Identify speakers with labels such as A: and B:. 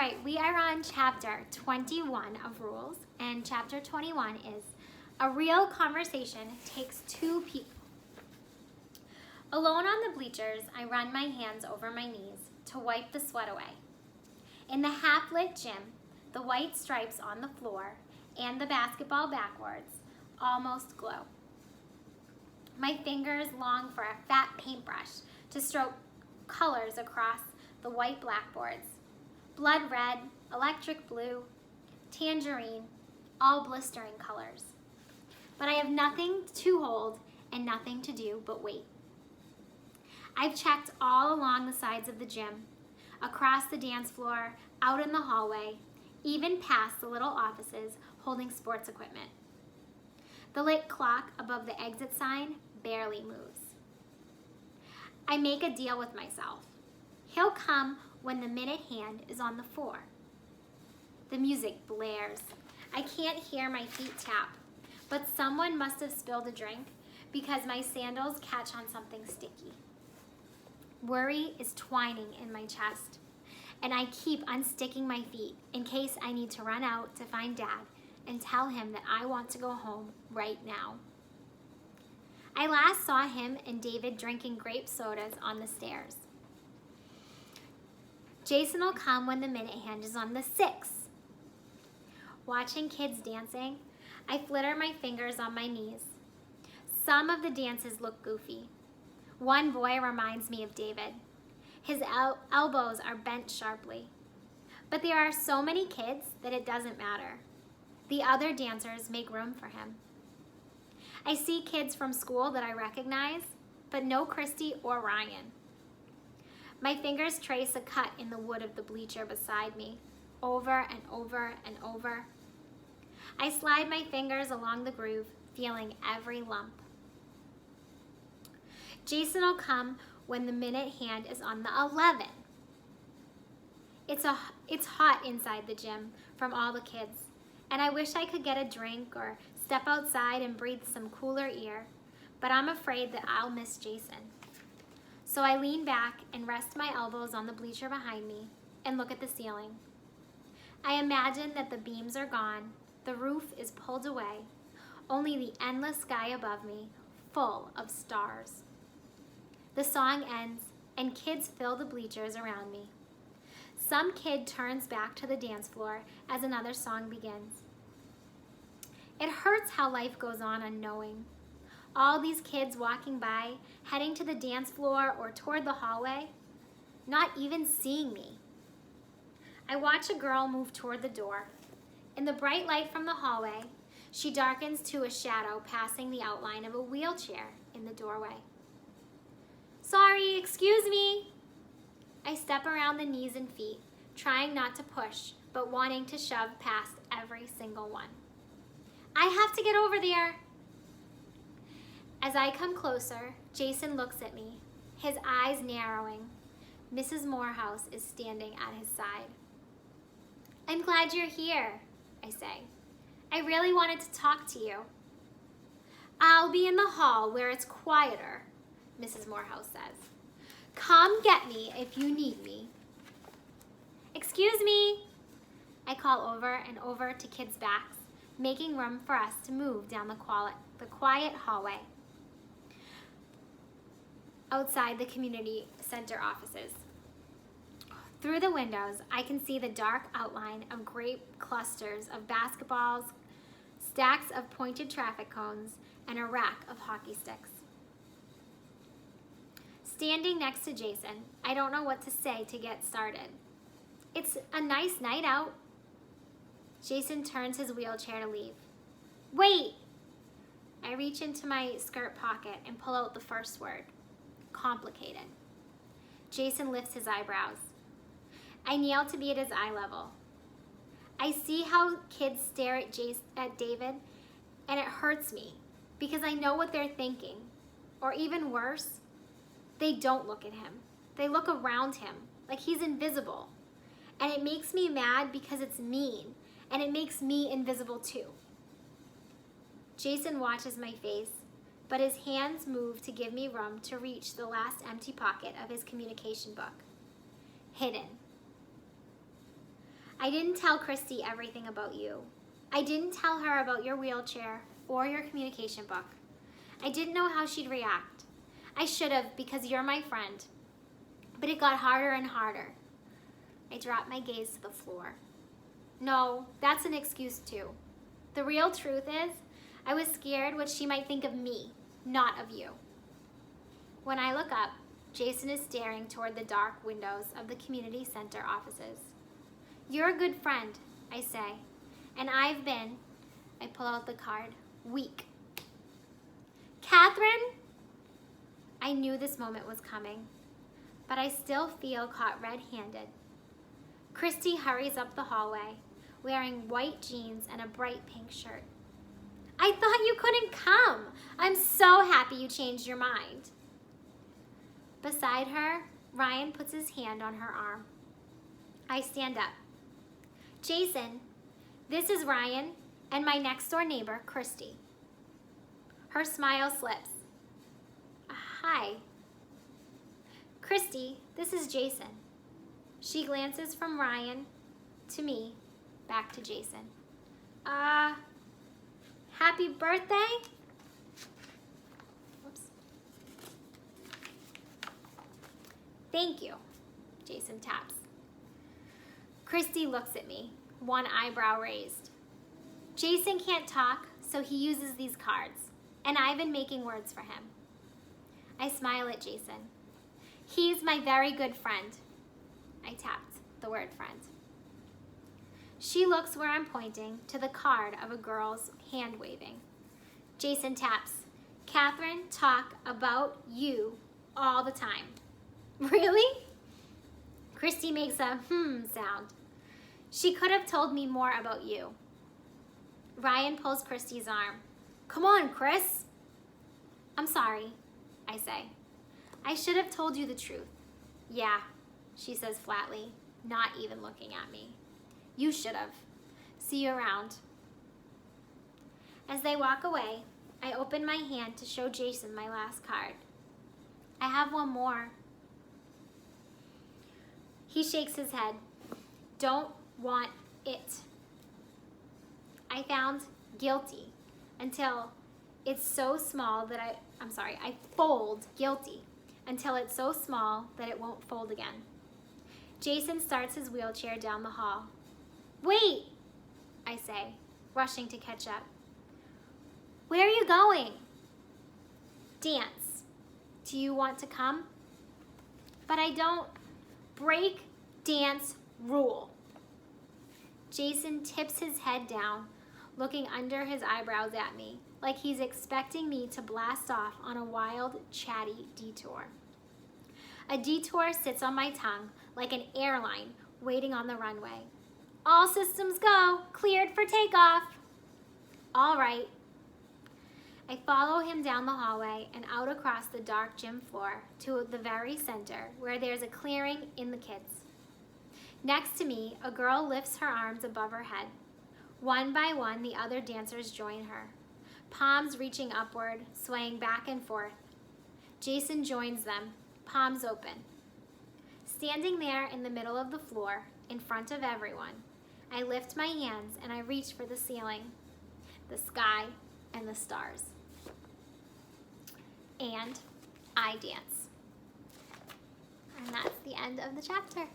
A: right, we are on chapter 21 of rules, and chapter 21 is a real conversation takes two people. Alone on the bleachers, I run my hands over my knees to wipe the sweat away. In the half-lit gym, the white stripes on the floor and the basketball backboards almost glow. My fingers long for a fat paintbrush to stroke colors across the white blackboards. Blood red, electric blue, tangerine, all blistering colors. But I have nothing to hold and nothing to do but wait. I've checked all along the sides of the gym, across the dance floor, out in the hallway, even past the little offices holding sports equipment. The lit clock above the exit sign barely moves. I make a deal with myself. He'll come when the minute hand is on the 4. The music blares. I can't hear my feet tap, but someone must have spilled a drink because my sandals catch on something sticky. Worry is twining in my chest, and I keep unsticking my feet in case I need to run out to find Dad and tell him that I want to go home right now. I last saw him and David drinking grape sodas on the stairs. Jason will come when the minute hand is on the 6. Watching kids dancing, I flitter my fingers on my knees. Some of the dances look goofy. One boy reminds me of David. His elbows are bent sharply. But there are so many kids that it doesn't matter. The other dancers make room for him. I see kids from school that I recognize, but no Christy or Ryan. My fingers trace a cut in the wood of the bleacher beside me, over and over and over. I slide my fingers along the groove, feeling every lump. Jason will come when the minute hand is on the 11. It's hot inside the gym from all the kids, and I wish I could get a drink or step outside and breathe some cooler air, but I'm afraid that I'll miss Jason. So I lean back and rest my elbows on the bleacher behind me and look at the ceiling. I imagine that the beams are gone, the roof is pulled away, only the endless sky above me, full of stars. The song ends, and kids fill the bleachers around me. Some kid turns back to the dance floor as another song begins. It hurts how life goes on unknowing. All these kids walking by, heading to the dance floor or toward the hallway, not even seeing me. I watch a girl move toward the door. In the bright light from the hallway, she darkens to a shadow passing the outline of a wheelchair in the doorway. Sorry, excuse me. I step around the knees and feet, trying not to push, but wanting to shove past every single one. I have to get over there. As I come closer, Jason looks at me, his eyes narrowing. Mrs. Morehouse is standing at his side. I'm glad you're here, I say. I really wanted to talk to you. I'll be in the hall where it's quieter, Mrs. Morehouse says. Come get me if you need me. Excuse me. I call over and over to kids' backs, making room for us to move down the quiet hallway outside the community center offices. Through the windows, I can see the dark outline of grape clusters of basketballs, stacks of pointed traffic cones, and a rack of hockey sticks. Standing next to Jason, I don't know what to say to get started. It's a nice night out. Jason turns his wheelchair to leave. Wait! I reach into my skirt pocket and pull out the first word. Complicated. Jason lifts his eyebrows. I kneel to be at his eye level. I see how kids stare at David, and it hurts me because I know what they're thinking. Or even worse, they don't look at him. They look around him like he's invisible. And it makes me mad because it's mean, and it makes me invisible too. Jason watches my face, but his hands move to give me room to reach the last empty pocket of his communication book. Hidden. I didn't tell Christy everything about you. I didn't tell her about your wheelchair or your communication book. I didn't know how she'd react. I should have, because you're my friend. But it got harder and harder. I dropped my gaze to the floor. No, that's an excuse too. The real truth is, I was scared what she might think of me, not of you. When I look up, Jason is staring toward the dark windows of the community center offices. You're a good friend, I say, and I've been, I pull out the card, weak. Catherine? I knew this moment was coming, but I still feel caught red-handed. Christy hurries up the hallway, wearing white jeans and a bright pink shirt. I thought you couldn't come. I'm so happy you changed your mind. Beside her, Ryan puts his hand on her arm. I stand up. Jason, this is Ryan and my next door neighbor, Christy. Her smile slips. Hi. Christy, this is Jason. She glances from Ryan to me, back to Jason. Happy birthday? Whoops. Thank you, Jason taps. Christy looks at me, one eyebrow raised. Jason can't talk, so he uses these cards, and I've been making words for him. I smile at Jason. He's my very good friend. I tapped the word friend. She looks where I'm pointing to the card of a girl's hand waving. Jason taps. Catherine talk about you all the time. Really? Christy makes a sound. She could have told me more about you. Ryan pulls Christy's arm. Come on, Chris. I'm sorry, I say. I should have told you the truth. Yeah, she says flatly, not even looking at me. You should have. See you around. As they walk away, I open my hand to show Jason my last card. I have one more. He shakes his head. Don't want it. I found guilty until it's so small that I fold guilty until it's so small that it won't fold again. Jason starts his wheelchair down the hall. Wait, I say, rushing to catch up. Where are you going? Dance. Do you want to come? But I don't. Break, dance, rule. Jason tips his head down, looking under his eyebrows at me, like he's expecting me to blast off on a wild, chatty detour. A detour sits on my tongue like an airline waiting on the runway. All systems go, cleared for takeoff. All right. I follow him down the hallway and out across the dark gym floor to the very center where there's a clearing in the kids. Next to me, a girl lifts her arms above her head. One by one, the other dancers join her, palms reaching upward, swaying back and forth. Jason joins them, palms open. Standing there in the middle of the floor, in front of everyone, I lift my hands and I reach for the ceiling, the sky, and the stars. And I dance. And that's the end of the chapter.